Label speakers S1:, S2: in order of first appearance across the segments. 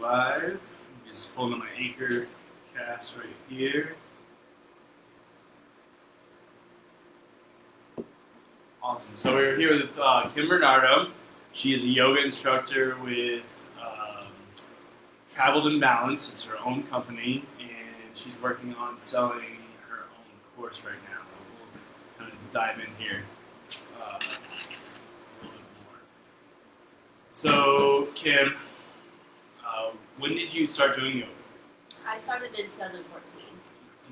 S1: live. Just pulling up my anchor cast right here. Awesome. So we're here with Kim Bernardo. She is a yoga instructor with Traveled and Balanced. It's her own company, and she's working on selling her own course right now. We'll kind of dive in here a little bit more. So, Kim, when did you start doing yoga?
S2: I started in 2014.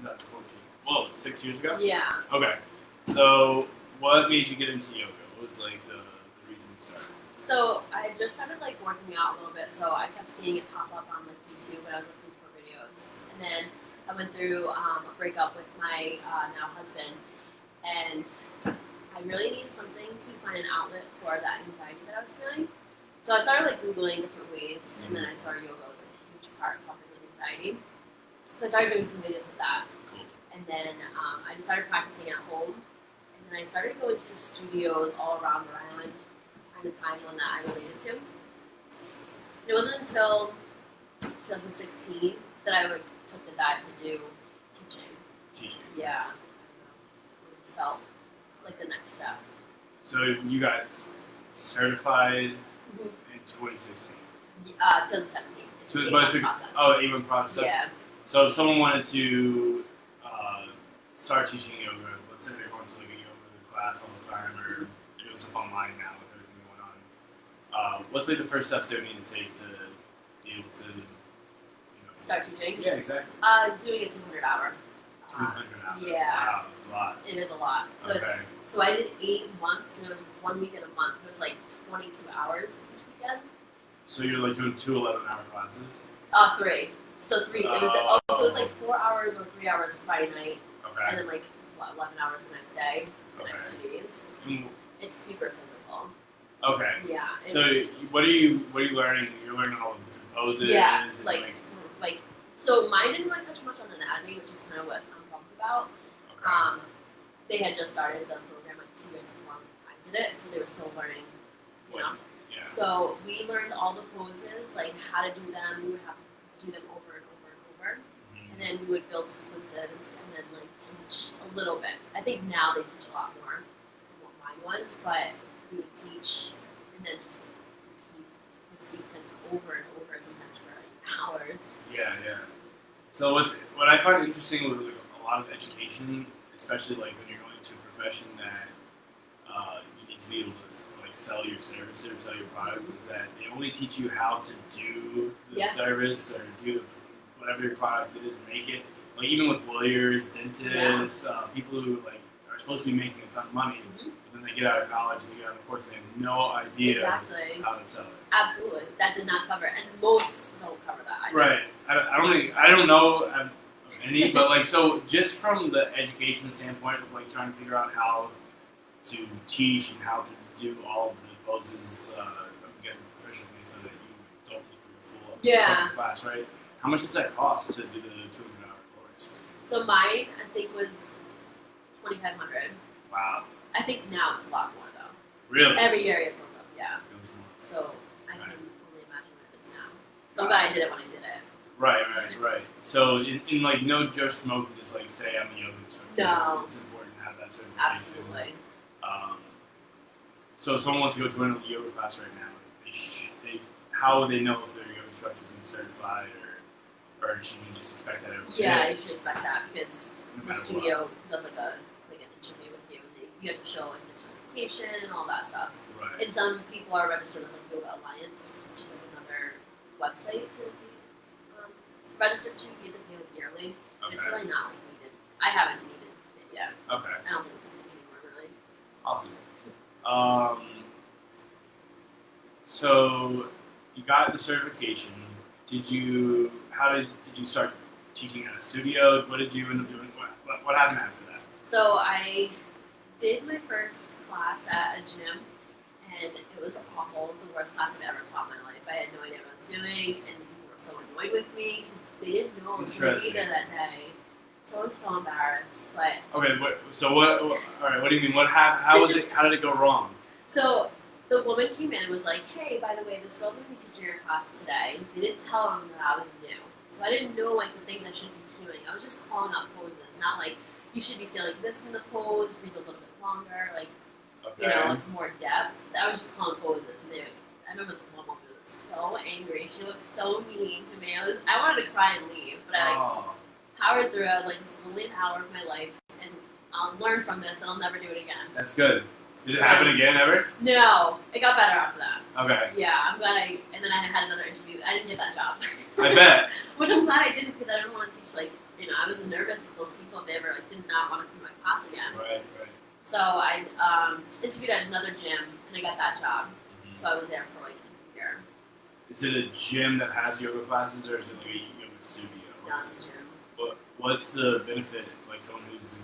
S1: 2014. Whoa, 6 years ago?
S2: Yeah.
S1: Okay. So, what made you get into yoga? What was like the reason you started?
S2: So I just started working out a little bit, so I kept seeing it pop up on YouTube when I was looking for videos. And then I went through a breakup with my now husband, and I really needed something to find an outlet for that anxiety that I was feeling. So I started Googling different ways, and then I saw yoga was a huge part of helping with anxiety. So I started doing some videos with that.
S1: Cool. And
S2: then I just started practicing at home. And then I started going to studios all around Rhode Island, trying to find one that I related to. And it wasn't until 2016 that I took the dive to do teaching.
S1: Teaching?
S2: Yeah. It just felt like the next step.
S1: So you got certified in 2016?
S2: 2017. It's an 8-month process.
S1: Oh, 8-month process?
S2: Yeah.
S1: So if someone wanted to start teaching yoga, let's say they're going to a yoga class all the time, or it was online now with everything going on, what's the first steps they would need to take to be able to
S2: start teaching?
S1: Yeah, exactly.
S2: Doing a 200 hour.
S1: 200 hours?
S2: Yeah.
S1: Wow, that's a lot.
S2: It is a lot. So so I did 8 months, and it was 1 week in a month. It was 22 hours each weekend.
S1: So you're doing 2 11-hour classes?
S2: 3. So 3. So it's 4 hours or 3 hours Friday night.
S1: Okay.
S2: And then 11 hours the next day, the next 2 days. It's super physical.
S1: Okay.
S2: Yeah.
S1: So what are you learning? You're learning all the different poses.
S2: Yeah. So mine didn't touch much on anatomy, which is kind of what I'm pumped about.
S1: Okay.
S2: They had just started the program 2 years before I did it, so they were still learning. You know.
S1: Yeah.
S2: So we learned all the poses, how to do them. We would have to do them over and over and over. And then we would build sequences and then teach a little bit. I think now they teach a lot more than what mine was, but we would teach and then just repeat the sequence over and over, sometimes for hours.
S1: Yeah. So what I find interesting with a lot of education, especially when you're going to a profession that you need to be able to sell your services or sell your products, is that they only teach you how to do the service or do whatever your product is, make it. Even with lawyers, dentists, people who are supposed to be making a ton of money, but then they get out of college and they get out of the course and they have no idea how to sell it.
S2: Absolutely, that did not cover, and most don't cover that.
S1: Right. I don't know of any, but so just from the education standpoint of trying to figure out how to teach and how to do all of the poses, I'm guessing professionally, so that you don't look like a full class, right? How much does that cost to do the 200-hour course?
S2: So mine, I think, was $2,500.
S1: Wow.
S2: I think now it's a lot more though.
S1: Really?
S2: Every year it goes up, yeah. So I can only imagine what it is now. So I'm glad I did it when I did it.
S1: Right. So in no just smoke, just say I'm a yoga instructor.
S2: No.
S1: It's important to have that certification.
S2: Absolutely.
S1: So if someone wants to go join a yoga class right now, how would they know if they're yoga instructors and certified, or should you just expect that everyone
S2: Yeah,
S1: is?
S2: you should expect that because the studio does an interview with you, and you have to show your certification and all that stuff.
S1: Right.
S2: And some people are registered with Yoga Alliance, which is another website to be registered to. You have to pay yearly.
S1: Okay.
S2: It's really not needed. I haven't needed it yet.
S1: Okay.
S2: I don't think it's anymore really.
S1: Awesome. So you got the certification. How did you start teaching at a studio? What did you end up doing? What happened after that?
S2: So I did my first class at a gym, and it was awful. It was the worst class I've ever taught in my life. I had no idea what I was doing, and people were so annoyed with me because they didn't know I was going to be there that day. So I was so embarrassed. But
S1: okay, all right. What do you mean? How was it? How did it go wrong?
S2: So the woman came in and was like, hey, by the way, this girl's going to be teaching your class today. They didn't tell them that I was new. So I didn't know like the things I should be doing. I was just calling out poses, not like you should be feeling this in the pose, breathe a little bit longer, like, you know, like more depth. I was just calling poses. And I remember the one woman was so angry. She looked so mean to me. I wanted to cry and leave, but I like, powered through. I was like, this is only an hour of my life, and I'll learn from this, and I'll never do it again.
S1: That's good. Did it happen again ever?
S2: No, it got better after that.
S1: Okay.
S2: Yeah, I'm glad and then I had another interview. I didn't get that job.
S1: I bet.
S2: Which I'm glad I didn't, because I didn't want to teach, like, you know, I was nervous with those people if they ever, like, did not want to come to my class again.
S1: Right.
S2: So I interviewed at another gym, and I got that job.
S1: Mm-hmm.
S2: So I was there for, like, a year.
S1: Is it a gym that has yoga classes, or is it like a yoga studio?
S2: Not a gym.
S1: What's the benefit, like someone who's,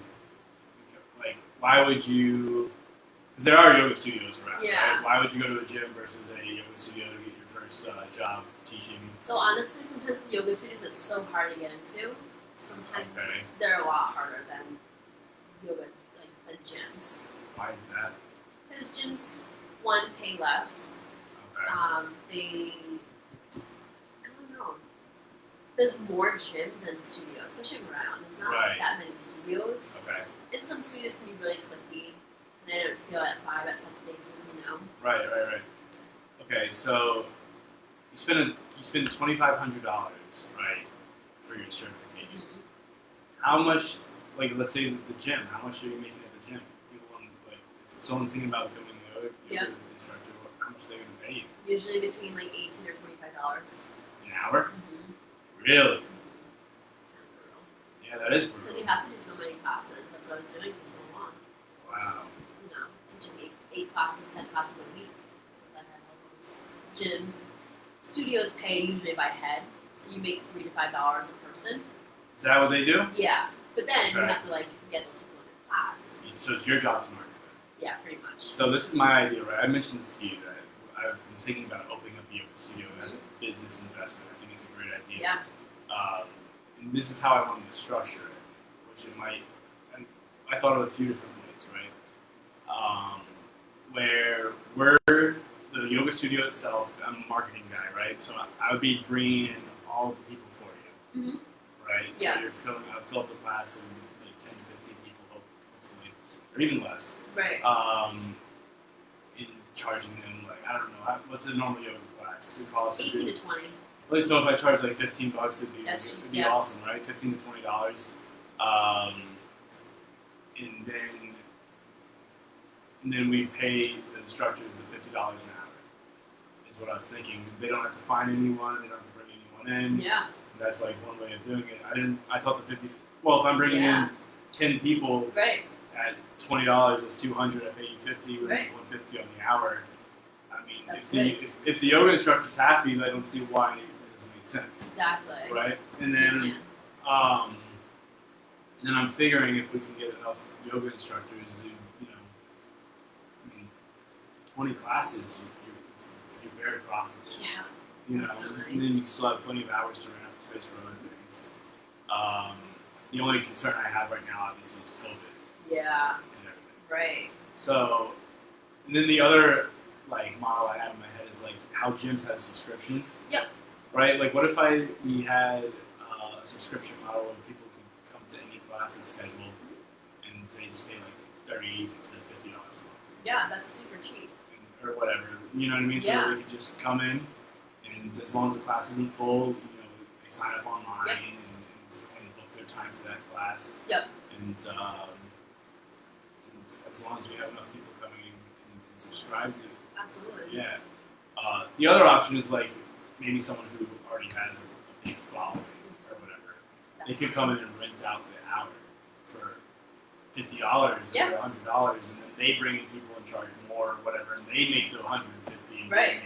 S1: like, why would you, because there are yoga studios around, right? Why would you go to a gym versus a yoga studio to get your first job teaching?
S2: So honestly, sometimes with yoga studios, it's so hard to get into. Sometimes they're a lot harder than yoga, like, than gyms.
S1: Why is that?
S2: Because gyms, one, pay less.
S1: Okay.
S2: I don't know. There's more gyms than studios, especially around. There's not that many studios.
S1: Okay.
S2: And some studios can be really clicky, and I don't feel at vibe at some places, you know.
S1: Right. Okay, so you spend $2,500, right, for your certification.
S2: Mm-hmm.
S1: How much, like, let's say the gym, how much are you making at the gym? People want, like, if someone's thinking about becoming a yoga instructor, how much are they going to pay you?
S2: Usually between like $18 or $25
S1: an hour.
S2: Mm-hmm.
S1: Really?
S2: It's
S1: Yeah, that is brutal.
S2: because you have to do so many classes. That's what I was doing for so long.
S1: Wow.
S2: You know, teaching 8 classes, 10 classes a week. Because I had all those gyms. Studios pay usually by head, so you make $3 to $5 a person.
S1: Is that what they do?
S2: Yeah, but then you have to like get those people in your class.
S1: So it's your job to market it.
S2: Yeah, pretty much.
S1: So this is my idea, right? I mentioned this to you that I've been thinking about opening up a yoga studio as a business investment. I think it's a great idea.
S2: Yeah.
S1: And this is how I wanted to structure it, which it might. And I thought of a few different ways, right? Where we're the yoga studio itself. I'm a marketing guy, right? So I would be bringing in all the people for you,
S2: Mm-hmm.
S1: right?
S2: Yeah.
S1: So I'll fill up the class and like 10 to 15 people, hopefully, or even less.
S2: Right.
S1: In charging them, like, I don't know, what's a normal yoga class? It costs
S2: 18 to 20.
S1: So if I charge like $15, it'd be
S2: yeah.
S1: awesome, right? $15 to $20. And then we pay the instructors the $50 an hour. Is what I was thinking. They don't have to find anyone. They don't have to bring anyone in.
S2: Yeah.
S1: That's like one way of doing it. I thought the 50. Well, if I'm bringing in 10 people at $20, that's $200. I pay you $50.
S2: Right.
S1: $150 on the hour. I mean, if the yoga instructor's happy, I don't see why it doesn't make sense.
S2: Exactly.
S1: Right. And then I'm figuring if we can get enough yoga instructors to, 20 classes, you're very profitable.
S2: Yeah. Definitely.
S1: And then you still have plenty of hours to rent out the space for other things. The only concern I have right now, obviously, is COVID.
S2: Yeah.
S1: And everything.
S2: Right.
S1: So, and then the other model I have in my head is how gyms have subscriptions.
S2: Yep.
S1: Right. Like, what if we had a subscription model where people can come to any class and schedule, and they just pay $30 to $50 a month.
S2: Yeah, that's super cheap.
S1: Or whatever, you know what I mean?
S2: Yeah.
S1: So they could just come in, and as long as the class isn't full, they sign up online and book their time for that class.
S2: Yep.
S1: And as long as we have enough people coming in and subscribe to it.
S2: Absolutely.
S1: Yeah. The other option is maybe someone who already has a big following or whatever. They could come in and rent out the hour for $50 or $100, and then they bring in people and charge more or whatever, and they make the $150 and they make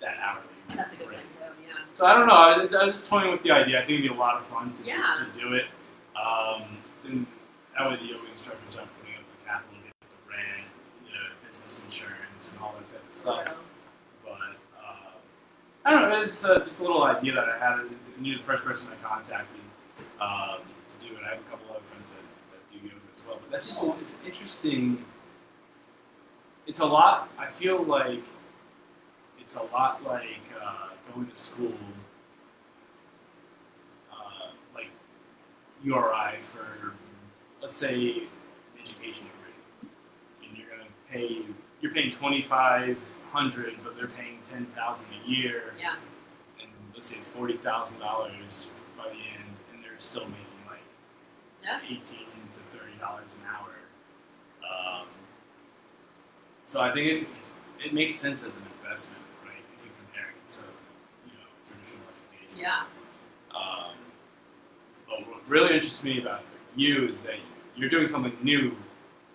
S1: that hourly.
S2: That's a good thing too, yeah.
S1: So I don't know. I was just toying with the idea. I think it'd be a lot of fun to do it. Then that way the yoga instructors aren't putting up the capital, they have to rent, business insurance, and all that type of stuff.
S2: Yeah.
S1: But I don't know. It's just a little idea that I had. You're the first person I contacted to do it. I have a couple other friends that do yoga as well. But that's just it's interesting. it's a lot. I feel like it's a lot like going to school, like URI for, let's say, an education degree, and you're paying $2,500, but they're paying $10,000 a year,
S2: Yeah.
S1: and let's say it's $40,000 by the end, and they're still making like
S2: Yeah.
S1: $18 to $30 an hour. So I think it makes sense as an investment, right? If you compare it to traditional education.
S2: Yeah.
S1: But what really interests me about you is that you're doing something new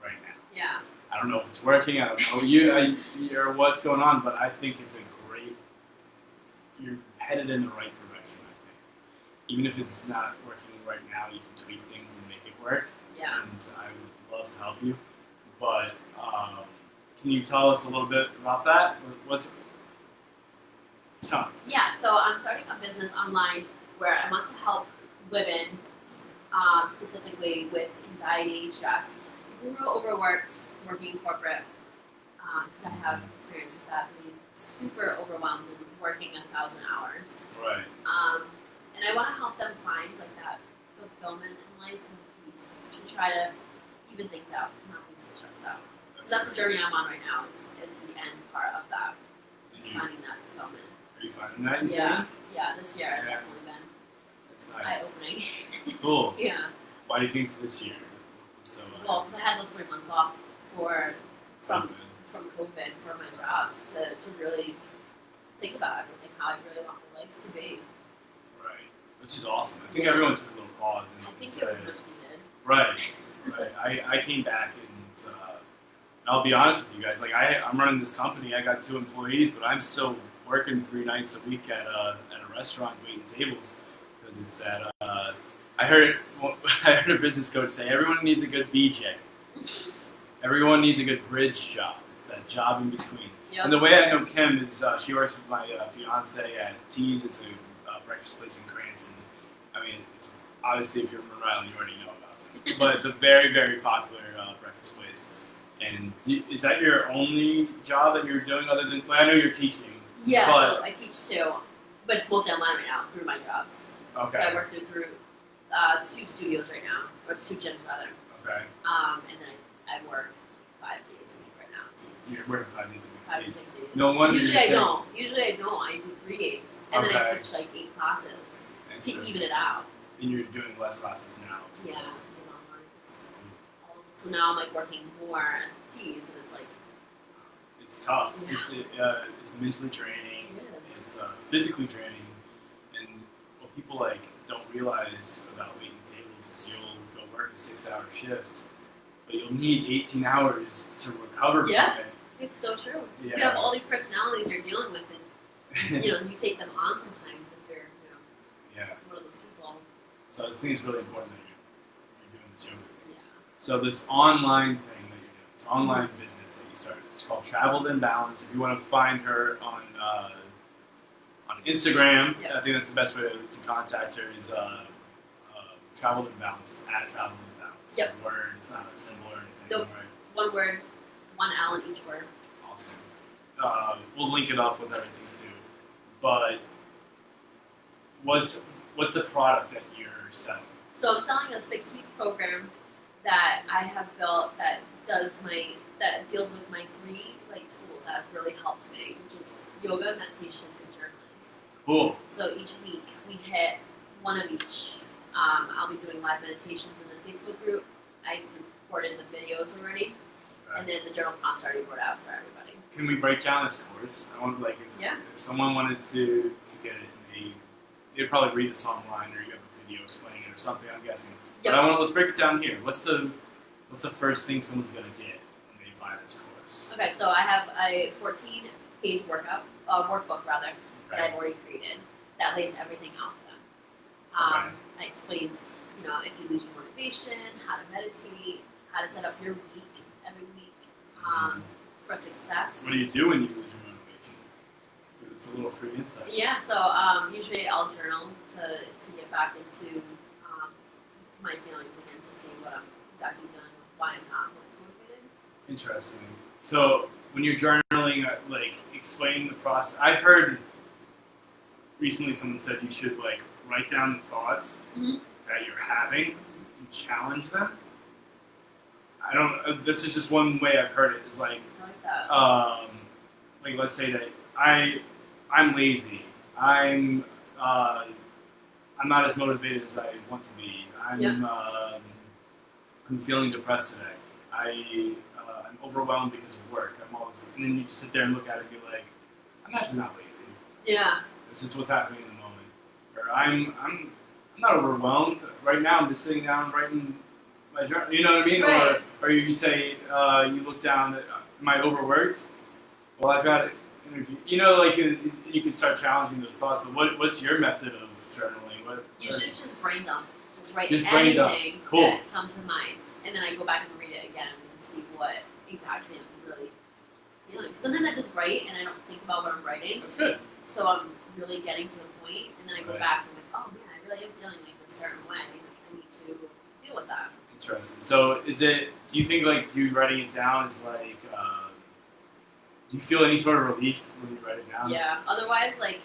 S1: right now.
S2: Yeah.
S1: I don't know if it's working. I don't know or what's going on, but I think it's you're headed in the right direction. I think, even if it's not working right now, you can tweak things and make it work.
S2: Yeah.
S1: And I would love to help you. But can you tell us a little bit about that? Tell me.
S2: Yeah, so I'm starting a business online where I want to help women, specifically with anxiety, stress, who are overworked, working in corporate, because I have experience with that, being super overwhelmed and working 1,000 hours.
S1: Right.
S2: And I want to help them find like that fulfillment in life and peace to try to even things out, not be so stressed out. That's the journey I'm on right now. Is the end part of that. Is finding that fulfillment.
S1: Are you finding that? You
S2: Yeah,
S1: think?
S2: yeah. This year has definitely been
S1: That's nice.
S2: eye-opening.
S1: Cool.
S2: Yeah.
S1: Why do you think this year? So.
S2: Well, because I had those 3 months off from
S1: COVID.
S2: COVID for my jobs to really think about everything, how I really want my life to be.
S1: Right. Which is awesome. I think everyone took a little pause and
S2: I think
S1: said,
S2: it was much needed.
S1: Right. Right. I came back and I'll be honest with you guys. Like I'm running this company. I got 2 employees, but I'm still working 3 nights a week at a restaurant waiting tables because it's that. I heard a business coach say everyone needs a good BJ. Everyone needs a good bridge job. It's that job in between.
S2: Yep.
S1: And the way I know Kim is she works with my fiance at Tees. It's a breakfast place in Cranston. I mean, it's, obviously, if you're from Rhode Island, you already know about it. But it's a very, very popular breakfast place. And is that your only job that you're doing other than? Well, I know you're teaching.
S2: Yeah,
S1: but,
S2: so I teach too, but it's mostly online right now through my jobs.
S1: Okay.
S2: So I work through 2 studios right now, or 2 gyms rather.
S1: Okay.
S2: And then I work 5 days a week right now.
S1: You're working 5 days a week.
S2: 5 to 6 days.
S1: No wonder.
S2: Usually I don't. I do 3 days, and then I
S1: Okay.
S2: teach like 8 classes to
S1: So-
S2: even it out.
S1: And you're doing less classes now.
S2: Yeah, because I'm online. So now I'm like working more at T's, and it's like
S1: It's tough.
S2: Yeah.
S1: It's mentally draining.
S2: It is.
S1: It's physically draining. And what people don't realize about waiting tables is you'll go work a 6-hour shift, but you'll need 18 hours to recover
S2: Yeah.
S1: from it.
S2: it's so true.
S1: Yeah.
S2: You have all these personalities you're dealing with, and you take them on sometimes if you're
S1: Yeah.
S2: one of those people.
S1: So I think it's really important that you're doing this yoga thing.
S2: Yeah.
S1: So this online thing that you're doing, it's online business that you started. It's called Traveled in Balance. If you want to find her on Instagram,
S2: Yep.
S1: I think that's the best way to contact her is Traveled in Balance. It's at Traveled in Balance.
S2: Yep.
S1: The word, it's not a symbol or anything.
S2: Nope.
S1: Right?
S2: One word, 1 L in each word.
S1: Awesome. We'll link it up with everything too. But what's the product that you're selling?
S2: So I'm selling a 6-week program that I have built that deals with my 3 tools that have really helped me, which is yoga, meditation, and journaling.
S1: Cool.
S2: So each week we hit 1 of each. I'll be doing live meditations in the Facebook group. I've recorded the videos already, and then the journal prompts already wrote out for everybody.
S1: Can we break down this course? I want if someone wanted to get it, they'd probably read this online or you have a video explaining it or something. I'm guessing.
S2: Yep.
S1: But let's break it down here. What's the first thing someone's gonna get when they buy this course?
S2: Okay, so I have a 14-page workbook rather that I've already created that lays everything out for them. It explains, if you lose your motivation, how to meditate, how to set up your week every week for success.
S1: What do you do when you lose your motivation? It's a little free insight.
S2: Yeah, so usually I'll journal to get back into my feelings again, to see what I'm exactly doing, why I'm not motivated.
S1: Interesting. So when you're journaling, like explaining the process. I've heard recently someone said you should like write down the thoughts that you're having and challenge them. I don't. This is just one way I've heard it. Is like,
S2: I like that.
S1: like let's say that I'm lazy. I'm not as motivated as I want to be. I'm feeling depressed today. I'm overwhelmed because of work. I'm always, and then you just sit there and look at it and be like, I'm actually not lazy.
S2: Yeah.
S1: It's just what's happening in the moment. Or I'm not overwhelmed right now. I'm just sitting down writing my journal. You know what I mean?
S2: Right.
S1: Or you say you look down. Am I overworked? Well, I've got energy. You know, like you can start challenging those thoughts. But what's your method of journaling?
S2: Usually it's just brain dump. Just write
S1: Just brain dump.
S2: anything
S1: Cool.
S2: that comes to mind, and then I go back and read it again and see what exactly I'm really feeling. Sometimes I just write and I don't think about what I'm writing.
S1: That's good.
S2: So I'm really getting to the point, and then I go
S1: Right.
S2: back and I'm like, oh man, I really am feeling like a certain way. Like I need to deal with that.
S1: Interesting. So do you think like you writing it down is like, do you feel any sort of relief when you write it down?
S2: Yeah. Otherwise, like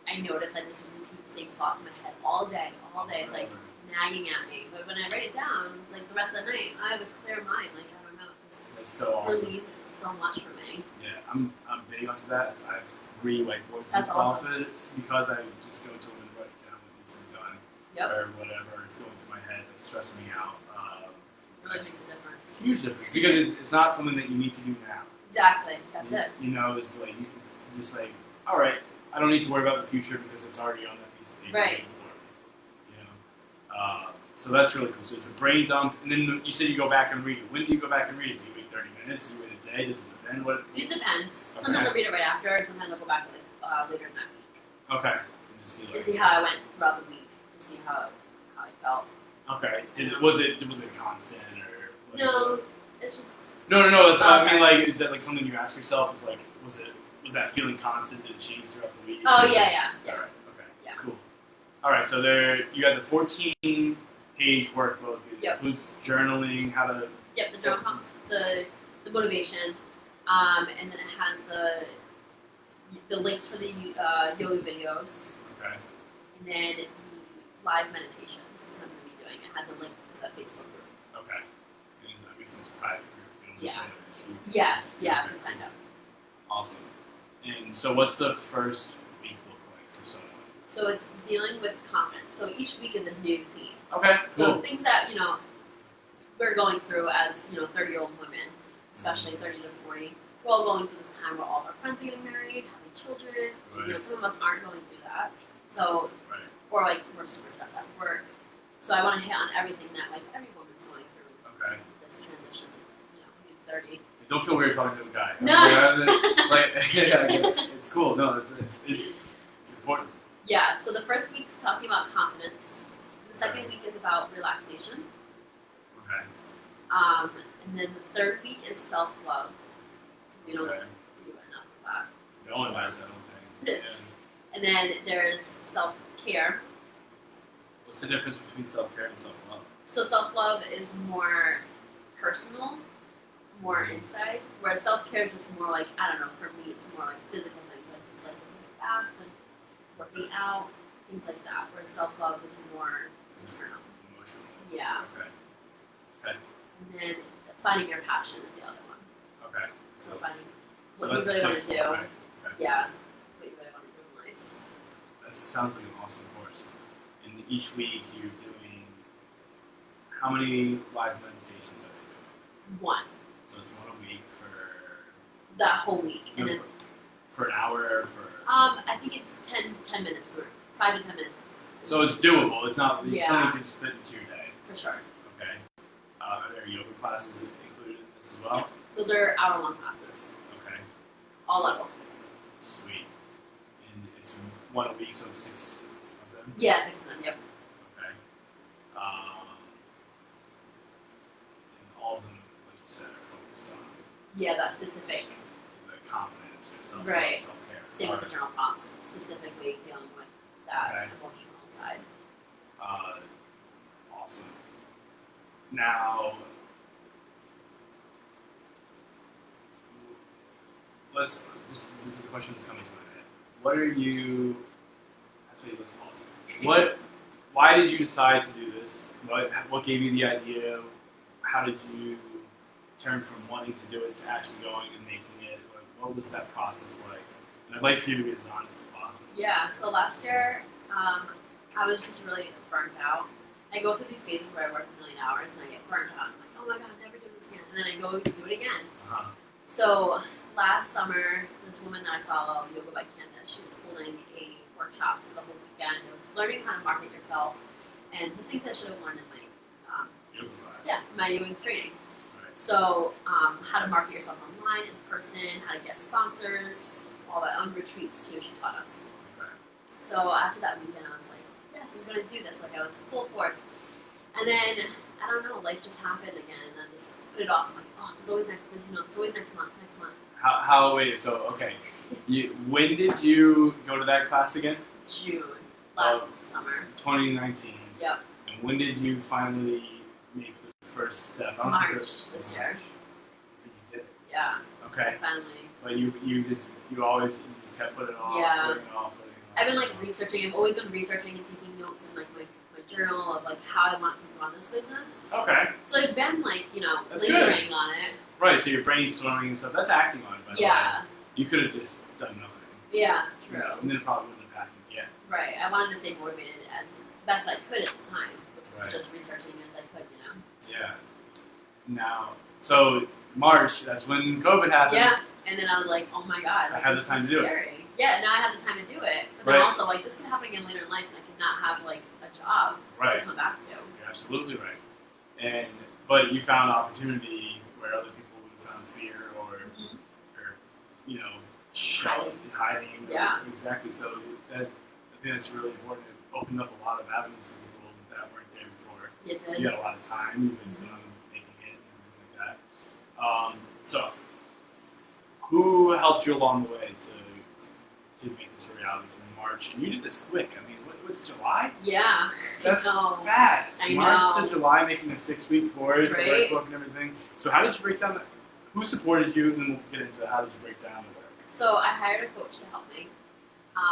S2: I notice I just repeat the same thoughts in my head all day. It's like nagging at me. But when I write it down, it's like the rest of the night, I have a clear mind. Like I don't know, it just
S1: That's so awesome.
S2: relieves so much for me.
S1: Yeah, I'm big onto that. I have 3 whiteboards
S2: That's
S1: in
S2: awesome.
S1: office because I just go to them and write down what needs to be done.
S2: Yep.
S1: Or whatever is going through my head that's stressing me out.
S2: Really makes a difference.
S1: Huge difference because it's not something that you need to do now.
S2: Exactly. That's it.
S1: You know, it's like you can just like, all right, I don't need to worry about the future because it's already on that piece of paper.
S2: Right.
S1: waiting for me, you know, so that's really cool. So it's a brain dump, and then you said you go back and read it. When do you go back and read it? Do you wait 30 minutes? Do you wait a day? Does it depend? What?
S2: It depends.
S1: Okay.
S2: Sometimes I'll read it right after, and sometimes I'll go back like later in that week
S1: Okay. And just see,
S2: to
S1: like,
S2: see how I went throughout the week, to see how I felt.
S1: Okay. Was it constant or?
S2: No, it's just
S1: No. That's what I mean.
S2: Okay.
S1: Like, is that like something you ask yourself? Is like, was that feeling constant? Did it change throughout the week?
S2: oh yeah.
S1: All right. Okay.
S2: Yeah.
S1: Cool. All right. So you got the 14-page workbook. It
S2: Yep.
S1: includes journaling, how to.
S2: Yep, the journal prompts, the motivation, and then it has the links for the yoga videos,
S1: Okay.
S2: and then the live meditations that I'm going to be doing. It has a link to the Facebook group.
S1: Okay. And I guess it's a private group. You don't
S2: Yeah.
S1: sign up if you-
S2: Yes, yeah,
S1: Okay.
S2: we signed up.
S1: Awesome. And so, what's the first week look like for someone?
S2: So it's dealing with confidence. So each week is a new theme.
S1: Okay.
S2: So
S1: Cool.
S2: things that, we're going through as, 30-year-old women, especially 30 to 40. We're all going through this time where all of our friends are getting married, having children.
S1: Right.
S2: Some of us aren't going through that. So,
S1: Right.
S2: or like we're super stressed at work. So I want to hit on everything that like every woman's going through
S1: Okay.
S2: this transition, being 30.
S1: Don't feel weird talking to a guy.
S2: No.
S1: Like, yeah, it's cool. No, it's important.
S2: Yeah, so the first week's talking about confidence. The second
S1: Okay.
S2: week is about relaxation.
S1: Okay.
S2: And then the third week is self-love. We don't
S1: Okay.
S2: do enough of that.
S1: No one has that, I don't think. Yeah.
S2: And then there's self-care.
S1: What's the difference between self-care and self-love?
S2: So self-love is more personal, more inside, whereas self-care is just more like, I don't know, for me it's more like physical things, like just like taking a bath, like working out, things like that, whereas self-love is more internal.
S1: Emotional.
S2: Yeah.
S1: Okay.
S2: And then finding your passion is the other one.
S1: Okay.
S2: So finding
S1: So
S2: what you
S1: that's
S2: really want to
S1: 6.
S2: do.
S1: Okay.
S2: Yeah. What you really want to do in life.
S1: That sounds like an awesome course. And each week you're doing, how many live meditations are you doing?
S2: One.
S1: So it's one a week for.
S2: That whole week. And then
S1: For an hour or for.
S2: I think it's 10 minutes for 5 to 10 minutes.
S1: So it's doable. It's not. It's
S2: Yeah.
S1: something you can fit into your day.
S2: For sure.
S1: Okay. Are there yoga classes included in this as well?
S2: Those are hour-long classes.
S1: Okay.
S2: All levels.
S1: Sweet. And it's one a week, so 6 of them.
S2: Yeah, 6 of them. Yep.
S1: Okay. And all of them, like you said, are focused on
S2: Yeah, that's specific.
S1: the confidence or self-care.
S2: Right.
S1: Self-care.
S2: Same with the journal prompts, specifically dealing with that
S1: Okay.
S2: emotional side.
S1: Awesome. Now, this is the question that's coming to my head. What are you? Actually, let's pause. Why did you decide to do this? What gave you the idea? How did you turn from wanting to do it to actually going and making it? Like, what was that process like? And I'd like for you to be as honest as possible.
S2: Yeah, so last year, I was just really burnt out. I go through these phases where I work a million hours and I get burnt out. I'm like, oh my god, I'm never doing this again. And then I go do it again.
S1: Uh-huh.
S2: So last summer, this woman that I follow, Yoga by Candace, she was holding a workshop for the whole weekend. It was learning how to market yourself and the things I should have learned in my my yoga training.
S1: Right.
S2: So how to market yourself online, in person, how to get sponsors, all that on retreats too. She taught us.
S1: Okay.
S2: So after that weekend, I was like, yes, I'm gonna do this. Like I was full force. And then I don't know, life just happened again, and then just put it off. I'm like, oh, it's always it's always next month.
S1: Wait, so okay. When did you go to that class again?
S2: June last summer.
S1: 2019.
S2: Yep.
S1: And when did you finally make the first step?
S2: March this year.
S1: You did it.
S2: Yeah.
S1: Okay.
S2: Finally.
S1: But you just kept putting it off.
S2: Yeah.
S1: Putting it off.
S2: I've been like researching. I've always been researching and taking notes in like my journal of like how I want to run this business.
S1: Okay.
S2: So I've been like
S1: That's
S2: lingering
S1: good.
S2: on it.
S1: Right. So you're brainstorming and stuff. That's acting on it. By the way.
S2: Yeah.
S1: You could have just done nothing.
S2: Yeah. True.
S1: And then it probably wouldn't have happened yet.
S2: Right. I wanted to stay motivated as best I could at the time, which was
S1: Right.
S2: just researching as I could,
S1: Yeah. Now, so March, that's when COVID happened.
S2: Yeah. And then I was like, oh my god, like,
S1: I had the
S2: this
S1: time
S2: is
S1: to do it.
S2: scary. Yeah. Now I have the time to do it, but then
S1: Right.
S2: also like this could happen again later in life, and I could not have like a job
S1: Right.
S2: to come back to.
S1: You're absolutely right. But you found opportunity where other people would have found fear or hiding.
S2: Yeah.
S1: Exactly. So I think that's really important. It opened up a lot of avenues for people that weren't there before.
S2: You did.
S1: You got a lot of time. You can spend on making it and everything like that. So who helped you along the way to make this a reality from March? And you did this quick. I mean, what's July?
S2: Yeah.
S1: That's
S2: I know.
S1: fast.
S2: I
S1: March
S2: know.
S1: to July, making a 6-week course, a
S2: Right.
S1: workbook and everything. So how did you break down that? Who supported you? And then we'll get into how did you break down the work.
S2: So I hired a coach to help me.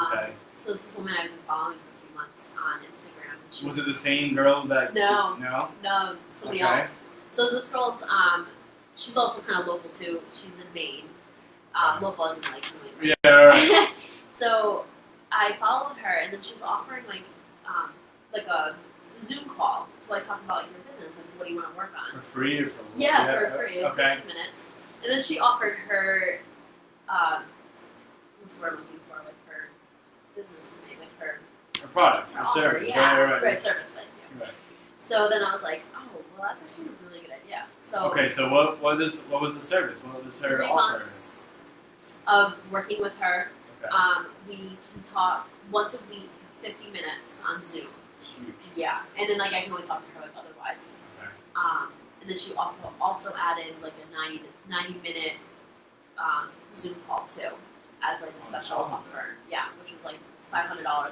S1: Okay.
S2: So this is a woman I've been following for a few months on Instagram. She
S1: Was it the same girl that?
S2: No.
S1: No.
S2: No, somebody
S1: Okay.
S2: else. So this girl's she's also kind of local too. She's in Maine. Local isn't like New England.
S1: Yeah. Right.
S2: So I followed her, and then she was offering like a Zoom call to like talk about your business and what do you want to work on.
S1: For free or for?
S2: Yeah, for free. It was
S1: Okay.
S2: 15 minutes. And then she offered her, what's the word I'm looking for? Like her business to me, like her
S1: A product or
S2: offer.
S1: service.
S2: Yeah,
S1: Right.
S2: service, thank you.
S1: Right.
S2: So then I was like, oh, well, that's actually a really good idea. So
S1: Okay, so what was the service? What was her
S2: 3
S1: offer?
S2: months of working with her.
S1: Okay.
S2: We can talk once a week, 50 minutes on Zoom.
S1: It's huge.
S2: Yeah, and then like I can always talk to her like otherwise.
S1: Okay.
S2: And then she also added like a 90 minute Zoom call too, as like a special offer. Yeah, which was like $500 alone.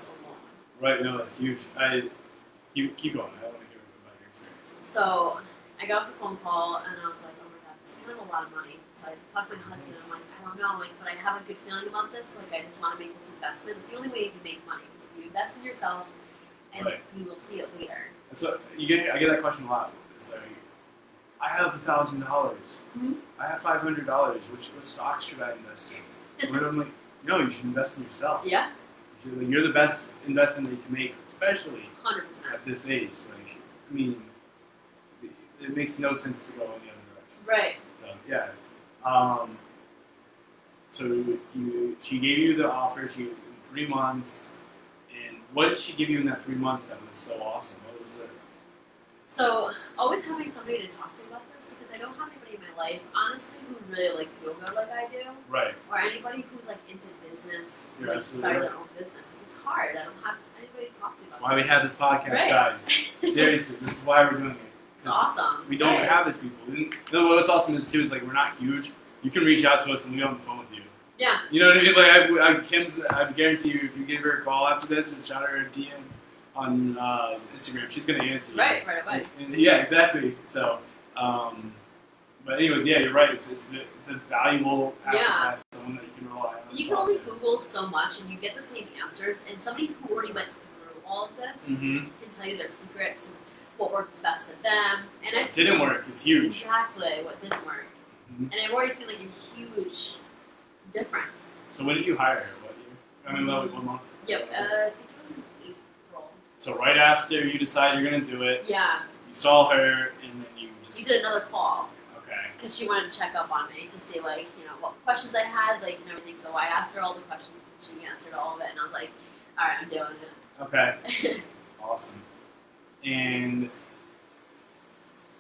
S1: Right. No, that's huge. Keep going. I want to hear about your experience.
S2: So I got off the phone call and I was like, oh my god, this is kind of a lot of money. So I talked to my husband and I'm like, I don't know, like, but I have a good feeling about this. Like I just want to make this investment. It's the only way you can make money. Is if you invest in yourself and
S1: Right.
S2: you will see it later.
S1: So I get that question a lot. It's like, I have $1,000.
S2: Mhm.
S1: I have $500. Which stocks should I invest in? And I'm like, no, you should invest in yourself.
S2: Yeah,
S1: You're the best investment that you can make, especially
S2: 100%.
S1: at this age. Like, I mean, it makes no sense to go in the other direction.
S2: Right.
S1: So yeah. She gave you the offer. She in 3 months. And what did she give you in that 3 months that was so awesome? What was it?
S2: So always having somebody to talk to about this because I don't have anybody in my life, honestly, who really likes yoga like I do,
S1: Right.
S2: or anybody who's like into business,
S1: You're
S2: like
S1: absolutely
S2: starting
S1: right.
S2: their own business. It's hard. I don't have anybody to talk to about
S1: That's why we
S2: this.
S1: have this podcast,
S2: Right.
S1: guys. Seriously, this is why we're doing it.
S2: It's awesome.
S1: We
S2: It's
S1: don't
S2: great.
S1: have this people. And what's awesome is too is like we're not huge. You can reach out to us and we'll be on the phone with you.
S2: Yeah.
S1: You know what I mean? Like I guarantee you, if you give her a call after this and shout her a DM on Instagram, she's gonna answer you.
S2: Right away.
S1: And yeah, exactly. So, but anyways, yeah, you're right. It's a valuable asset
S2: Yeah.
S1: class to someone that you can rely on.
S2: You can only Google so much, and you get the same answers. And somebody who already went through all of this can tell you their secrets, and what works best for them. And
S1: What didn't work is huge.
S2: Exactly what didn't work. And I've already seen like a huge difference.
S1: So when did you hire her? What year? I mean, like 1 month?
S2: Yep, I think it was in April.
S1: So right after you decide you're going to do it,
S2: Yeah.
S1: you saw her, and then you just...
S2: We did another call.
S1: Okay.
S2: Because she wanted to check up on me to see, like, you know, what questions I had, like, and everything. So I asked her all the questions, and she answered all of it, and I was like, all right, I'm doing it.
S1: Okay. Awesome. And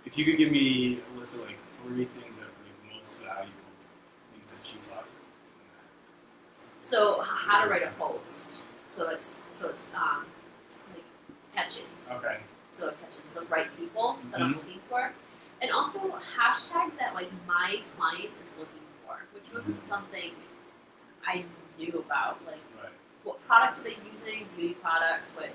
S1: if you could give me a list of, like, 3 things that were like, most valuable things that she taught you.
S2: So how to write a post. So it's like catchy.
S1: Okay.
S2: So it catches the right people that I'm looking for. And also hashtags that like my client is looking for, which wasn't something I knew about. Like what products are they using, beauty products, what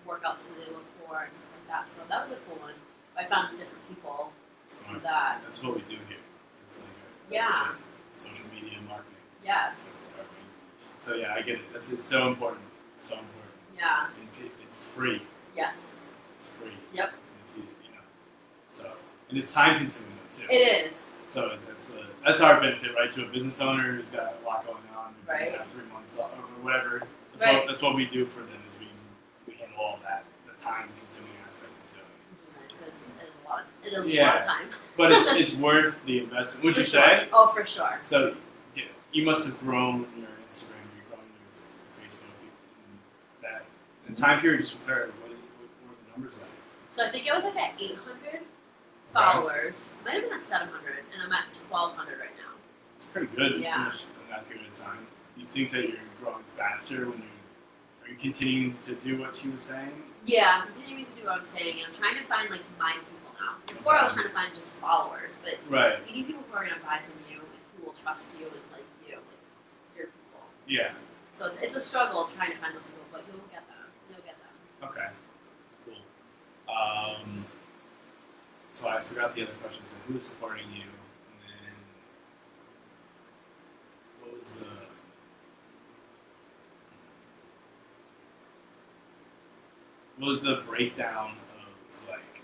S2: workouts do they look for, and stuff like that. So that was a cool one. I found different people for that.
S1: That's what we do here. It's like social media marketing.
S2: Yes.
S1: So yeah, I get it. It's so important. It's so important.
S2: Yeah.
S1: And it's free.
S2: Yes.
S1: It's free.
S2: Yep.
S1: So, and it's time consuming though too.
S2: It is.
S1: So that's our benefit, right? To a business owner who's got a lot going on,
S2: right?
S1: Have 3 months or whatever. That's what we do for them. Is we handle all that, the time consuming aspect of doing it.
S2: Which is nice. It is a lot. It is a lot of time.
S1: But it's worth the investment. Would you say?
S2: Oh, for sure.
S1: So you must have grown your Instagram, you've grown your Facebook, that in time period just with her. What were the numbers like?
S2: So I think I was like at 800 followers. Might have been at 700, and I'm at 1,200 right now.
S1: It's pretty good.
S2: Yeah.
S1: In that period of time. You think that you're growing faster when are you continuing to do what she was saying?
S2: Yeah, I'm continuing to do what I'm saying, and I'm trying to find like my people now. Before I was trying to find just followers, but you need people who are gonna buy from you and who will trust you and like you, like your people.
S1: Yeah.
S2: So it's a struggle trying to find those people, but you'll get them. You'll get them.
S1: Okay. Cool. So I forgot the other question. So who was supporting you, and then what was the breakdown of like?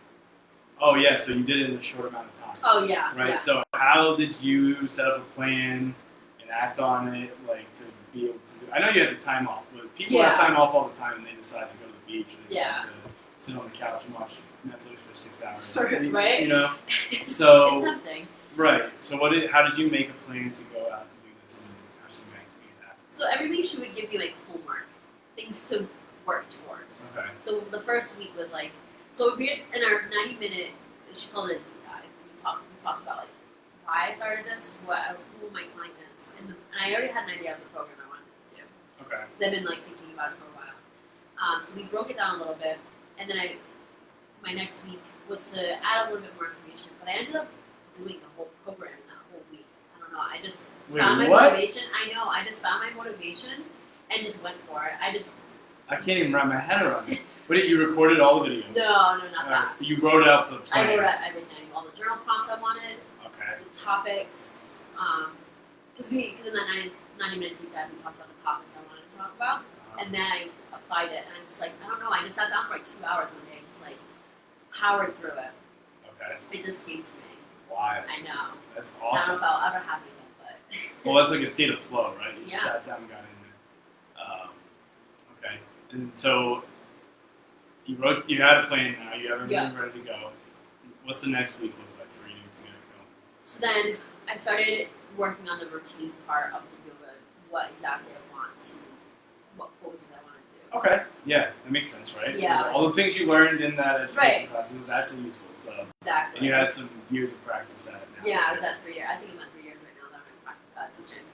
S1: Oh yeah, so you did it in a short amount of time.
S2: Oh yeah.
S1: Right.
S2: Yeah.
S1: So how did you set up a plan and act on it, like to be able to do? I know you had the time off, but people have time off all the time, and they decide to go to the beach. Or they decide to sit on the couch and watch Netflix for 6 hours.
S2: Right.
S1: You know. So.
S2: It's tempting.
S1: Right. So how did you make a plan to go out and do this and actually make it happen?
S2: So every week she would give you like homework, things to work towards.
S1: Okay.
S2: So the first week was like, so we in our 90-minute, she called it a deep dive. We talked about like why I started this, who my client is, and I already had an idea of the program I wanted to do.
S1: Okay.
S2: So I've been like thinking about it for a while. So we broke it down a little bit, and then my next week was to add a little bit more information, but I ended up doing the whole program that whole week. I don't know. I just found my motivation. I know. I just found my motivation and just went for it.
S1: I can't even wrap my head around it. But you recorded all the videos?
S2: No, not that.
S1: You wrote out the plan?
S2: I wrote out everything. All the journal prompts I wanted.
S1: Okay.
S2: The topics. Because in that 90-minute deep dive, we talked about the topics I wanted to talk about. And then I applied it. And I'm just like, I don't know. I just sat down for like 2 hours one day and just like powered through it. Okay. It just came to me.
S1: Wow.
S2: I know.
S1: That's awesome.
S2: I don't know if I'll ever have it again, but.
S1: Well, that's like a state of flow, right? You
S2: Yeah.
S1: sat down and got in there. Okay. And so you had a plan now, you have everything ready to go. What's the next week look like for you to get it going?
S2: So then I started working on the routine part of the yoga, what exactly I want to, what poses I want to do.
S1: Okay. Yeah, that makes sense, right?
S2: Yeah.
S1: All the things you learned in that education class was actually useful. So.
S2: Exactly.
S1: And you had some years of practice at it now.
S2: Yeah, I was at 3 years. I think I'm at 3 years right now that I'm teaching.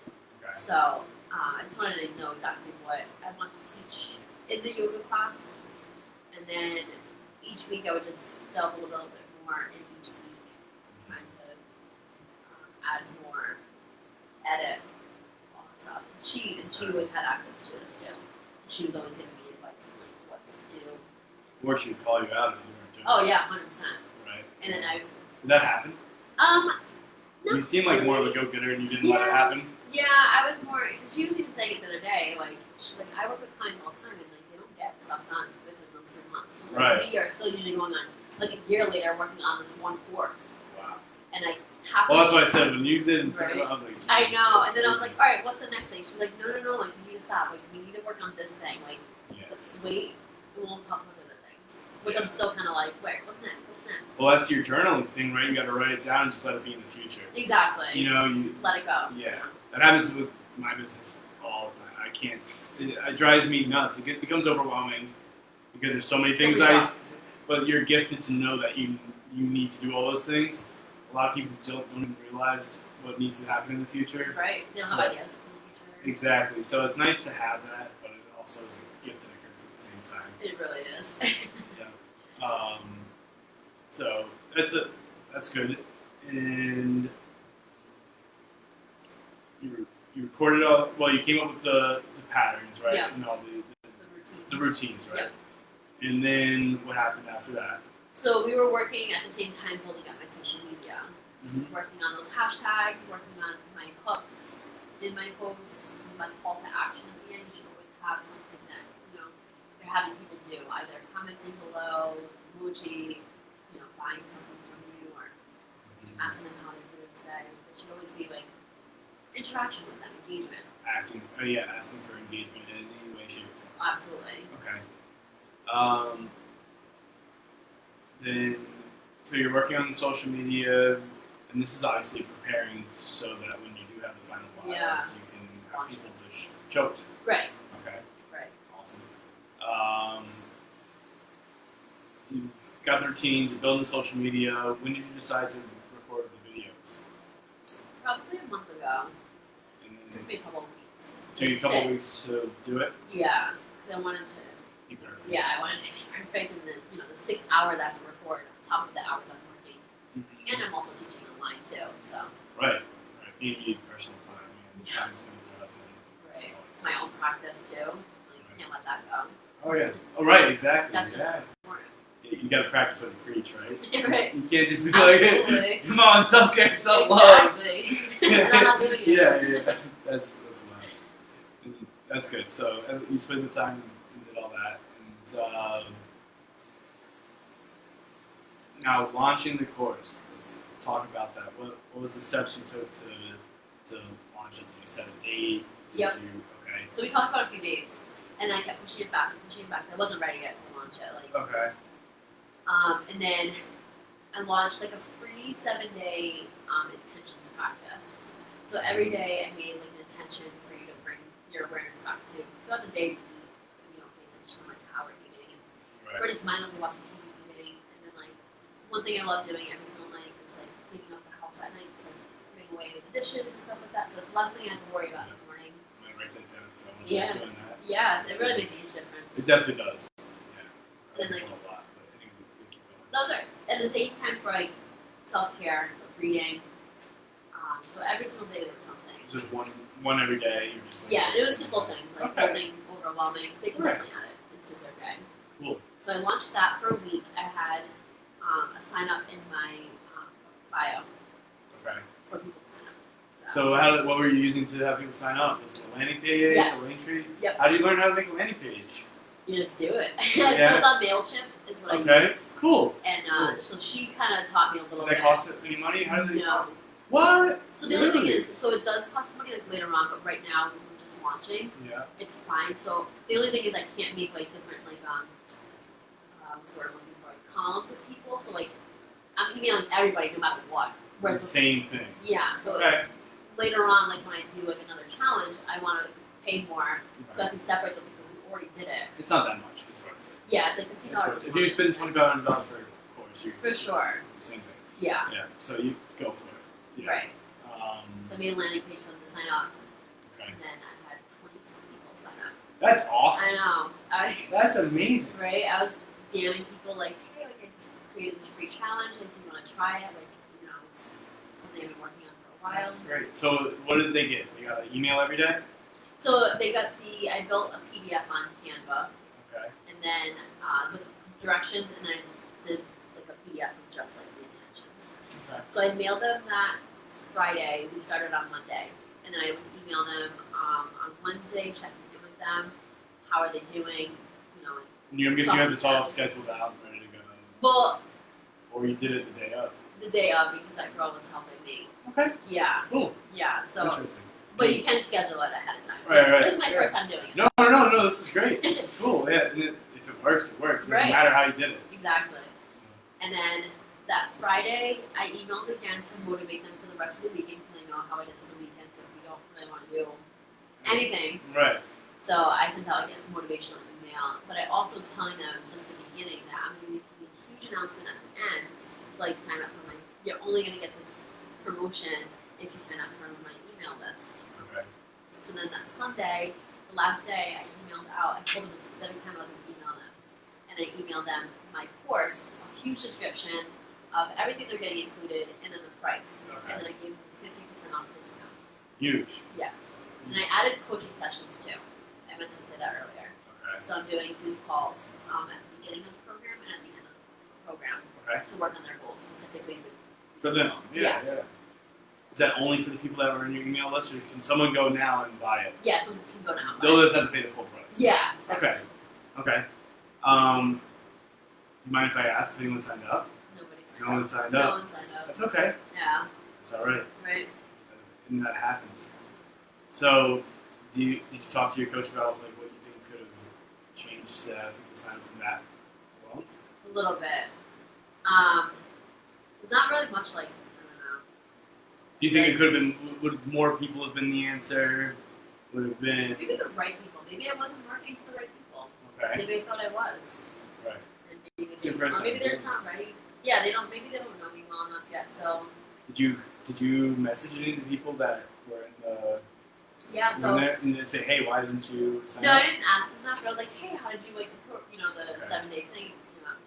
S1: Okay.
S2: So I just wanted to know exactly what I want to teach in the yoga class. And then each week I would just delve a little bit more in each week, trying to add more, edit, all that stuff. She always had access to this too. She was always giving me advice on like what to do.
S1: Or she would call you out if you weren't doing
S2: Oh
S1: it.
S2: yeah, 100%.
S1: Right.
S2: And then
S1: Did that happen?
S2: no,
S1: You seem like more of a go-getter and you didn't let it happen?
S2: Yeah, I was more because she was even saying it the other day. Like she's like, I work with clients all the time, and like they don't get stuff done within those 3 months. She's like,
S1: Right.
S2: we are still usually going on like a year later working on this one course,
S1: Wow.
S2: and like half.
S1: Well, that's what I said when you did.
S2: Right.
S1: I was like,
S2: I
S1: Jesus,
S2: know,
S1: that's
S2: and then I was
S1: crazy.
S2: like, all right, what's the next thing? She's like, no, like we need to stop. Like we need to work on this thing. Like
S1: Yeah.
S2: just wait, and we'll talk about other things. Which
S1: Yeah.
S2: I'm still kind of like, wait, what's next? What's next?
S1: Well, that's your journaling thing, right? You got to write it down and just let it be in the future.
S2: Exactly.
S1: You know, you
S2: Let it go.
S1: yeah. That happens with my business all the time. I can't. It drives me nuts. It becomes overwhelming because there's so many
S2: So
S1: things
S2: many
S1: but you're gifted to know that you need to do all those things. A lot of people don't even realize what needs to happen in the future.
S2: Right. They don't
S1: So-
S2: have ideas for the future.
S1: Exactly. So it's nice to have that, but it also is a gift and a curse at the same time.
S2: It really is.
S1: Yeah. So that's good. And you recorded all. Well, you came up with the patterns, right?
S2: Yeah.
S1: And all the routines, right?
S2: Yep.
S1: And then what happened after that?
S2: So we were working at the same time building up my social media,
S1: Mm-hmm.
S2: working on those hashtags, working on my hooks in my posts, my call to action at the end. You should always have something that you're having people do, either commenting below, emoji, buying something from you, or asking them how they're doing today. There should always be like interaction with them, engagement.
S1: Asking for engagement in any way, shape, or form.
S2: Absolutely.
S1: Okay. Then, so you're working on the social media, and this is obviously preparing so that when you do have the final files,
S2: Yeah.
S1: you can have people to show it to.
S2: Right.
S1: Okay.
S2: Right.
S1: Awesome. You got the routines, you're building the social media. When did you decide to record the videos?
S2: Probably a month ago.
S1: And
S2: It
S1: then
S2: took me a couple of weeks.
S1: took you a couple of weeks to do it?
S2: Yeah, because I wanted to.
S1: Be perfect.
S2: Yeah, I wanted to be perfect, and then the 6 hours I have to record on top of the hours I'm working,
S1: Mhm.
S2: and I'm also teaching online too. So
S1: Right. You need personal time.
S2: Yeah.
S1: Time spent with us.
S2: right, it's my own practice too. Like, can't let that go.
S1: Oh yeah. Oh right, exactly.
S2: That's just
S1: Yeah.
S2: important.
S1: You gotta practice what you preach, right?
S2: Right.
S1: You can't just be like,
S2: Absolutely.
S1: come on, self-care, self-love.
S2: Exactly. And I'm not doing it.
S1: Yeah. That's wild. That's good. So you spent the time and did all that. And now launching the course. Let's talk about that. What was the steps you took to launch it? Did you set a date? Did
S2: Yep.
S1: you okay.
S2: So we talked about a few dates, and I kept pushing it back. I wasn't ready yet to launch it.
S1: Okay.
S2: And then I launched like a free 7-day intentions practice. So every day I made like an intention for you to bring your awareness back to. Throughout the day, you pay attention to like how we're eating. And we're just mindlessly watching TV eating. And then like one thing I love doing every single night is like cleaning up the house at night, just like putting away the dishes and stuff like that. So it's the last thing I have to worry about in the morning.
S1: I'm gonna write that down. So I'm
S2: Yeah.
S1: doing that.
S2: Yes, it really makes a huge difference.
S1: It definitely does. Yeah.
S2: And, like-
S1: a lot, but anyway, we keep going.
S2: Those are at the same time for like self-care, like reading. So every single day there was something.
S1: Just one every day. You're just like,
S2: Yeah, it was simple things, like
S1: Okay.
S2: nothing overwhelming. They can
S1: Right.
S2: definitely add it into their day.
S1: Cool.
S2: So I launched that for a week. I had a sign up in my bio
S1: Okay.
S2: for people to sign up. for that.
S1: So what were you using to have people sign up? Was it a landing page,
S2: Yes.
S1: a link tree?
S2: Yep.
S1: How do you learn how to make a landing page?
S2: You just do it.
S1: Yeah.
S2: So it's on MailChimp is what I
S1: Okay.
S2: use.
S1: Cool.
S2: And
S1: Cool.
S2: so she kind of taught me a little
S1: Did that
S2: bit.
S1: cost any money? How did they?
S2: No.
S1: What?
S2: So the only thing
S1: Really?
S2: is, so it does cost money like later on, but right now because I'm just launching,
S1: Yeah.
S2: it's fine. So the only thing is I can't make like different like what's the word I'm looking for, like columns of people. So like I'm emailing everybody no matter what.
S1: The
S2: Whereas
S1: same thing.
S2: yeah, so
S1: Okay.
S2: later on, like when I do like another challenge, I want to pay more so I can separate the people who already did it.
S1: It's not that much. It's worth it.
S2: Yeah, it's like
S1: It's
S2: $15.
S1: worth it. If you spend $2,500 for a course, you
S2: For sure.
S1: the same thing.
S2: Yeah.
S1: Yeah. So you go for it. Yeah.
S2: Right.
S1: Um,
S2: So I made a landing page for them to sign up,
S1: okay.
S2: and then I had 20 some people sign up.
S1: That's awesome.
S2: I know.
S1: That's amazing.
S2: Right? I was DMing people like, hey, like I just created this free challenge. Like, do you want to try it? Like, it's something I've been working on for a while.
S1: That's great. So what did they get? They got an email every day?
S2: So they got I built a PDF on Canva,
S1: Okay.
S2: and then with directions, and then I just did like a PDF of just like the intentions.
S1: Okay.
S2: So I mailed them that Friday. We started on Monday, and then I would email them on Wednesday, checking in with them. How are they doing? You know.
S1: And I'm guessing you have this all scheduled out and ready to go.
S2: Well,
S1: or you did it the day of.
S2: The day of, because that girl was helping me.
S1: Okay.
S2: Yeah.
S1: Cool.
S2: Yeah. So.
S1: Interesting.
S2: But you can schedule it ahead of time.
S1: Right.
S2: This is my first time doing it.
S1: No. This is great. This is cool. Yeah. And if it works, it works. It doesn't matter how you did it.
S2: Exactly. And then that Friday, I emailed again to motivate them for the rest of the weekend because I know how it is on the weekends if we don't really want to do anything.
S1: Right.
S2: So I sent out a motivational email, but I also was telling them since the beginning that I'm going to be making a huge announcement at the end, like sign up for my. You're only going to get this promotion if you sign up for my email list.
S1: Okay.
S2: So then that Sunday, the last day, I emailed out. I told them the specific time I was going to email them, and I emailed them my course, a huge description of everything they're getting included, and then the price.
S1: Okay.
S2: And then I gave them 50% off discount.
S1: Huge.
S2: Yes. And I added coaching sessions too. I meant to say that earlier.
S1: Okay.
S2: So I'm doing Zoom calls at the beginning of the program and at the end of the program to work on their goals specifically.
S1: For them. Yeah. Is that only for the people that are in your email list, or can someone go now and buy it?
S2: Yeah, someone can go now.
S1: They'll just have to pay the full price.
S2: Yeah. Exactly.
S1: Okay. You mind if I ask if anyone signed up? No one signed up.
S2: No one signed up.
S1: That's okay.
S2: Yeah.
S1: It's all right.
S2: Right.
S1: And that happens. So, did you talk to your coach about like what you think could have changed people sign up from that alone?
S2: A little bit. It's not really much like, I don't know.
S1: Do you think it could have been? Would more people have been the answer? Would have been?
S2: Maybe the right people. Maybe I wasn't marketing to the right people.
S1: Okay.
S2: Maybe they thought I was.
S1: Right.
S2: And maybe
S1: It's
S2: they, or
S1: impressive.
S2: maybe they're just not ready. Yeah, they don't. Maybe they don't know me well enough yet. So.
S1: Did you message any of the people that were in the?
S2: Yeah. So.
S1: In there, and then say, hey, why didn't you sign
S2: No,
S1: up?
S2: I didn't ask them that. But I was like, hey, how did you like the 7-day thing?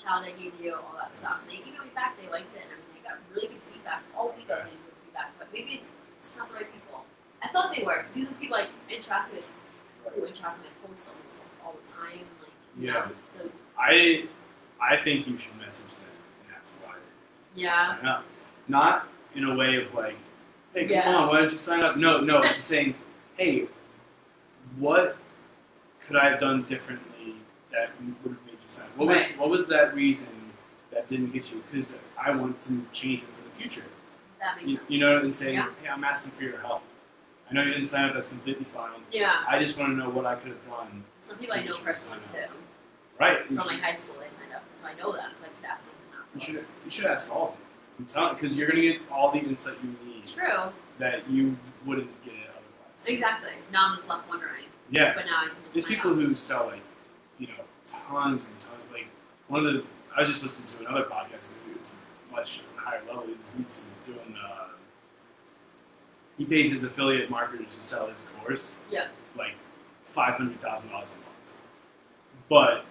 S2: Child I gave you, all that stuff. And they emailed me back. They liked it and everything. I got really good feedback. All week I was getting good feedback, but maybe it's just not the right people. I thought they were because these are people I interact with. Who interact with my posts all the time. Like.
S1: Yeah.
S2: So.
S1: I think you should message them and ask why.
S2: Yeah.
S1: Sign up. Not in a way of like, hey, come
S2: Yeah.
S1: on, why don't you sign up? No, it's just saying, hey, what could I have done differently that would have made you sign up? What was that reason that didn't get you? Because I want to change it for the future.
S2: That makes sense.
S1: You know, and saying,
S2: Yeah.
S1: hey, I'm asking for your help. I know you didn't sign up, that's completely fine.
S2: Yeah.
S1: I just want to know what I could have done.
S2: Some people I know personally too.
S1: Right.
S2: From like high school, they signed up, so I know them, so I could ask them now.
S1: You should ask all of them. I'm telling, because you're gonna get all the insight you need.
S2: True.
S1: That you wouldn't get it otherwise.
S2: Exactly. Now I'm just left wondering.
S1: Yeah.
S2: But now I can just
S1: There's
S2: find
S1: people
S2: out.
S1: who sell like, tons and tons. Like one of the, I was just listening to another podcast. It's much higher level. He's doing. He pays his affiliate marketers to sell his course.
S2: Yep.
S1: Like $500,000 a month. But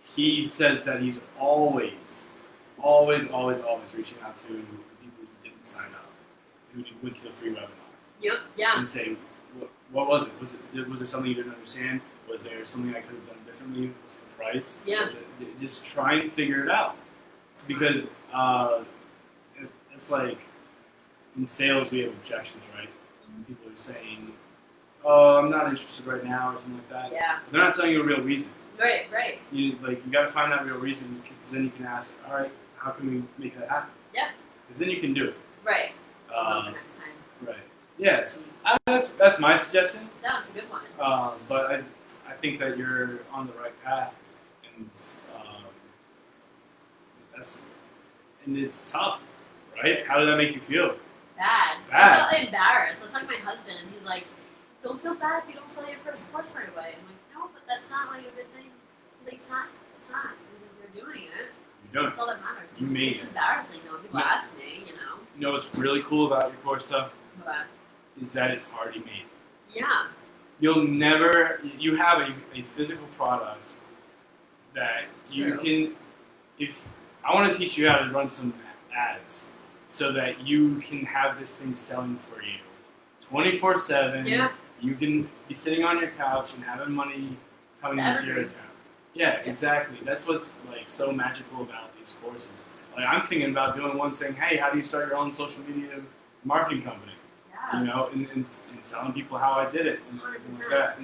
S1: he says that he's always reaching out to people who didn't sign up, who went to the free webinar.
S2: Yep. Yeah.
S1: And say, what was it? Was there something you didn't understand? Was there something I could have done differently? Was it the price?
S2: Yeah.
S1: Just try and figure it out. Because it's like in sales we have objections, right? People are saying, "Oh, I'm not interested right now," or something like that.
S2: Yeah.
S1: They're not telling you a real reason.
S2: Right.
S1: You got to find that real reason, because then you can ask, all right, how can we make that happen?
S2: Yeah.
S1: Because then you can do it.
S2: Right. For next time.
S1: Right. Yes. That's my suggestion.
S2: That was a good one.
S1: But I think that you're on the right path, and it's tough, right? How did that make you feel?
S2: Bad.
S1: Bad.
S2: I felt embarrassed. I was talking to my husband, and he's like, "Don't feel bad if you don't sell your first course right away." I'm like, "No, but that's not like a good thing. Like, it's not. You're doing it.
S1: You're doing it.
S2: That's all that matters.
S1: You made
S2: it's
S1: it.
S2: embarrassing though. People ask me,
S1: You know what's really cool about your course, though,
S2: But
S1: is that it's already made.
S2: yeah.
S1: You have a physical product that you can, if I want to teach you how to run some ads so that you can have this thing selling for you 24/7.
S2: Yeah.
S1: You can be sitting on your couch and having money coming into your account. Yeah, exactly. That's what's like so magical about these courses. Like I'm thinking about doing one saying, hey, how do you start your own social media marketing company?
S2: Yeah.
S1: You know, and telling people how I did it and things like
S2: 100%.
S1: that,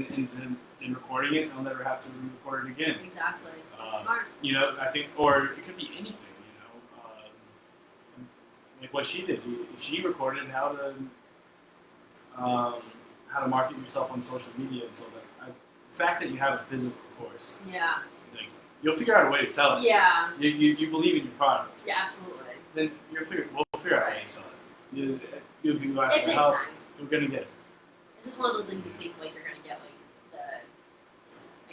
S1: and recording it, and I'll never have to re-record it again.
S2: Exactly. It's smart.
S1: You know, I think, or it could be anything. You know, like what she did. She recorded how to market yourself on social media, and so the fact that you have a physical course,
S2: Yeah.
S1: like, you'll figure out a way to sell it.
S2: Yeah.
S1: You believe in your product.
S2: Yeah, absolutely.
S1: Then we'll figure out a way to sell it. You'll be
S2: It takes
S1: how
S2: time.
S1: you're gonna get it.
S2: It's just one of those things you think like you're gonna get like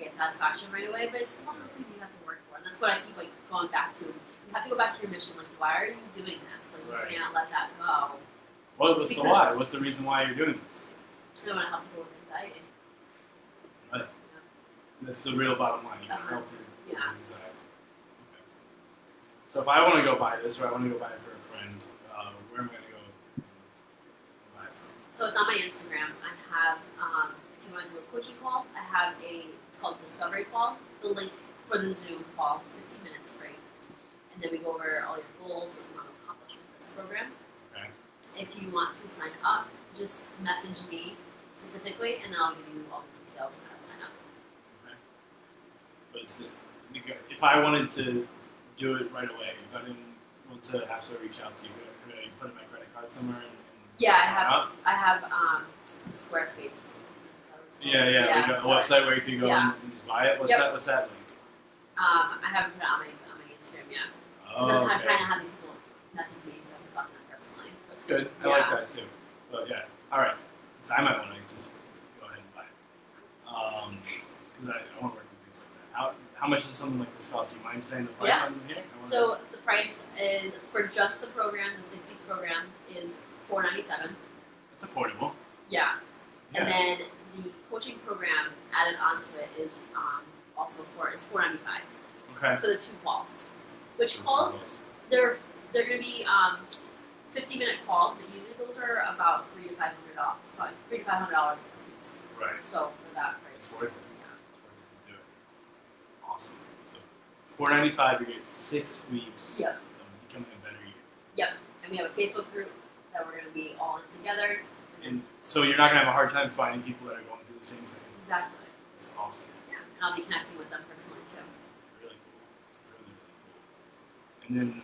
S2: the satisfaction right away, but it's one of those things you have to work for, and that's what I keep like going back to. You have to go back to your mission. Like, why are you doing this? Like, you can't let that go.
S1: What's the why? What's the reason why you're doing this?
S2: I want to help people with anxiety.
S1: Right.
S2: Yeah.
S1: That's the real bottom line. You can help with
S2: Yeah.
S1: anxiety. Okay. So if I want to go buy this, or I want to go buy it for a friend, where am I going to go buy it from?
S2: So it's on my Instagram. I have, if you want to do a coaching call, I have it's called Discovery Call. The link for the Zoom call is 15 minutes free. And then we go over all your goals, what you want to accomplish with this program.
S1: Okay.
S2: If you want to sign up, just message me specifically, and then I'll give you all the details on how to sign up.
S1: Okay. But if I wanted to do it right away, if I didn't want to have to reach out to you, could I put in my credit card somewhere and
S2: Yeah,
S1: sign up?
S2: I have Squarespace.
S1: Yeah, we got a website where you can go and just buy it. What's that link?
S2: I haven't put it on my Instagram yet.
S1: Oh,
S2: I'm
S1: okay.
S2: trying to have these people message me, so I'm talking that personally.
S1: That's good. I like that too. But yeah, all right. So I might want to just go ahead and buy it. Because I want to work with things like that. How much does something like this cost? You mind saying the price on here?
S2: So the price is for just the program, the 6-week program, is $497.
S1: It's affordable.
S2: Yeah. And then the coaching program added onto it is also it's $495.
S1: Okay.
S2: For the 2 calls. Which calls they're going to be 50-minute calls, but usually those are about $300 to $500 a piece.
S1: Right.
S2: So for that price,
S1: it's worth it. Yeah. It's worth it to do it. Awesome. So $495, you get 6 weeks of becoming a better you.
S2: Yep. And we have a Facebook group that we're going to be all in together.
S1: And so you're not going to have a hard time finding people that are going through the same thing.
S2: Exactly.
S1: That's awesome.
S2: Yeah. And I'll be connecting with them personally too.
S1: Really cool. Really, really cool. And then,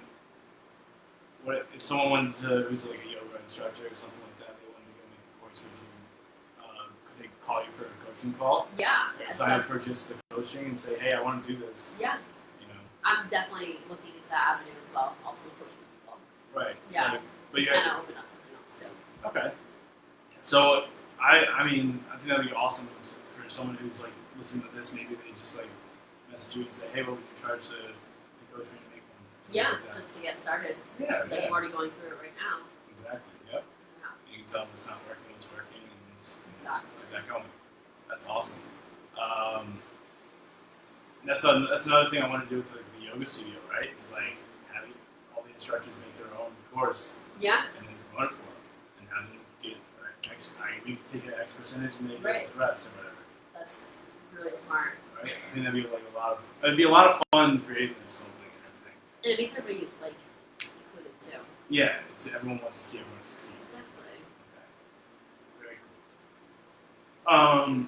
S1: what if someone wanted to, who's like a yoga instructor or something like that, they wanted to go make a course with you, could they call you for a coaching call?
S2: Yeah.
S1: Sign up for just the coaching and say, hey, I want to do this.
S2: Yeah.
S1: You know.
S2: I'm definitely looking into that avenue as well, also coaching people.
S1: Right.
S2: Yeah.
S1: But
S2: it's kind of open up something else too.
S1: Okay. So I mean, I think that'd be awesome for someone who's like listening to this. Maybe they just like message you and say, hey, what would you charge to coach me to make one?
S2: Yeah,
S1: like
S2: just to get started.
S1: Yeah,
S2: like I'm already going through it right now.
S1: Exactly. Yep.
S2: Yeah.
S1: You can tell them it's not working, it's working, and just
S2: Exactly.
S1: like that going. That's awesome. That's another thing I want to do with like, the yoga studio, right? It's like having all the instructors make their own course.
S2: Yeah.
S1: And then promote it for them, and have them get we can take an X percentage and they get
S2: Right.
S1: the rest or whatever.
S2: That's really smart.
S1: Right? I think that'd be like it'd be a lot of fun creating this whole thing and everything.
S2: And it makes everybody like included too.
S1: Yeah, everyone wants to see everyone succeed.
S2: Exactly.
S1: Okay. Very cool.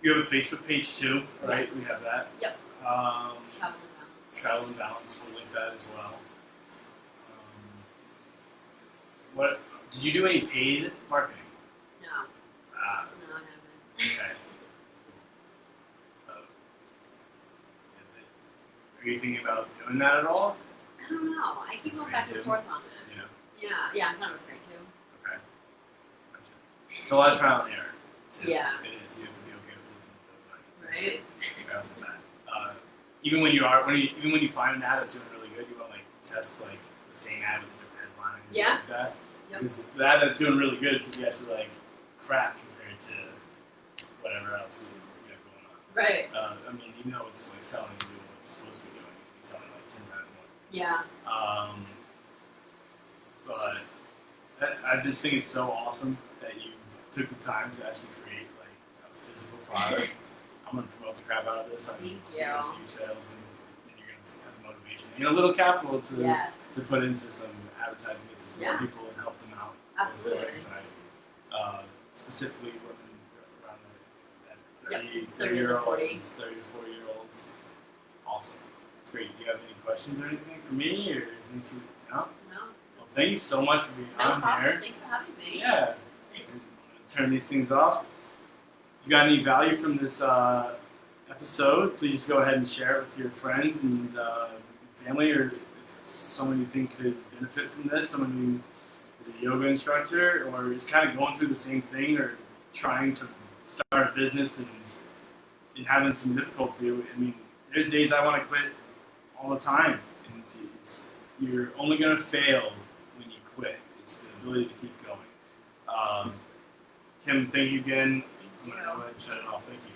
S1: You have a Facebook page too, right?
S2: Yes.
S1: We have that.
S2: Yep.
S1: Um,
S2: Travel and balance.
S1: Travel and Balance, we'll link that as well. What did you do any paid marketing?
S2: No.
S1: Ah,
S2: No, I haven't.
S1: okay. So, are you thinking about doing that at all?
S2: I don't know. I keep going back and forth on it. Yeah, I'm kind of afraid to.
S1: Okay. Gotcha. It's a lot of trial and error. Too.
S2: Yeah.
S1: It is. You have to be okay with losing
S2: Right?
S1: right off the bat. Even when you find an ad that's doing really good, you want to like test like the same ad with a different headline and
S2: Yeah.
S1: stuff like that.
S2: Yep.
S1: Because the ad that's doing really good could be actually like crap compared to whatever else you got going on.
S2: Right.
S1: I mean, even though it's like selling you what it's supposed to be doing, it could be selling like 10 times more.
S2: Yeah.
S1: But I just think it's so awesome that you took the time to actually create like a physical product. I'm gonna promote the crap out of this. I'm gonna get a few sales, and then you're gonna have the motivation and a little capital to put into some advertising, get to some people and help them out
S2: Absolutely.
S1: Very exciting. Specifically working around that 30,
S2: Yep,
S1: 30
S2: 30 to
S1: year
S2: 40.
S1: olds, 30 to 40 year olds. Awesome. That's great. Do you have any questions or anything for me, or things you no?
S2: No.
S1: Well, thanks so much for being
S2: No
S1: on
S2: problem.
S1: here.
S2: Thanks for having me.
S1: Yeah. I'm gonna turn these things off. If you got any value from this episode, please go ahead and share it with your friends and family, or if someone you think could benefit from this, someone who is a yoga instructor or is kind of going through the same thing or trying to start a business and having some difficulty. I mean, there's days I want to quit all the time, and you're only going to fail when you quit. It's the ability to keep going. Kim, thank you again.
S2: Thank you.
S1: I'm going to go ahead and shut it off. Thank you.